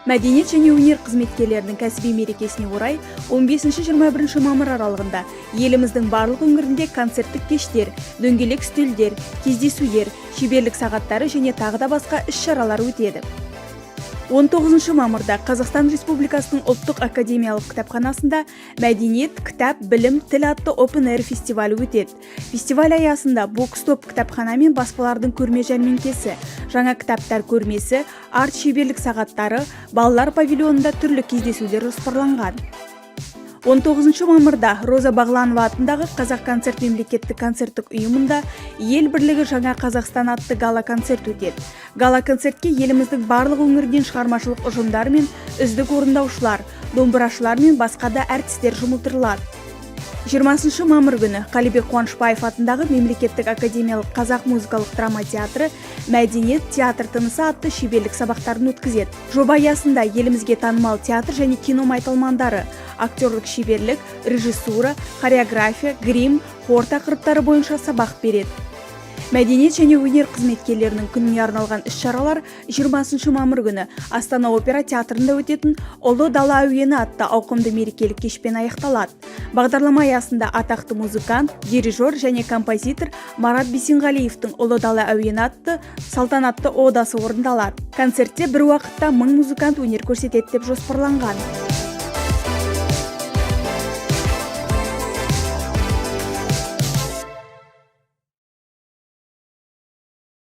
Мәдениет және өнер қызметкерлерінің кәсіби мерекесіне орай 15-21 мамыр аралығында еліміздің барлық өңірінде концерттік кештер, дөңгелек үстелдер, кездесулер, шеберлік сағаттары және тағы да басқа іс-шаралар өтеді. 19 мамырда Қазақстан Республикасының ұлттық академиялық кітапханасында мәдениет, кітап, білім, тіл атты Open Air фестивалі өтеді. Фестиваль аясында бокс-топ кітапхана мен баспалардың көрме жәрмеңкесі, жаңа кітаптар көрмесі, арт шеберлік сағаттары, балалар павильонында түрлі кездесулер жоспарланған. 19 мамырда Роза Бағланова атындағы Қазақконцерт мемлекеттік концерттік ұйымында ел бірлігі жаңа Қазақстан атты гала-концерт өтеді. Гала-концертке еліміздің барлық өңірден шығармашылық ұжымдар мен үздік орындаушылар, домбырашылар мен басқа да әртістер жұмылдырылады. 20 мамыр күні Қалибек Қуанышбаев атындағы мемлекеттік академиялық қазақ музыкалық драма театры мәдениет театр тынысы атты шеберлік сабақтарын өткізеді. Жоба аясында елімізге танымал театр және кино майталмандары актерлік шеберлік, режиссура, хореография, грим, хор тақырыптары бойынша сабақ береді. Мәдениет және өнер қызметкерлерінің күніне арналған іс-шаралар 20 мамыр күні Астана опера театрында өтетін Ұлы дала әуені атты ауқымды мерекелік кешпен аяқталады. Бағдарлама аясында атақты музыкант, дирижер және композитор Марат Бейсенғалиевтің Ұлы дала әуені атты салтанатты одасы орындалады. Концертте бір уақытта 1000 музыкант өнер көрсетеді деп жоспарланған.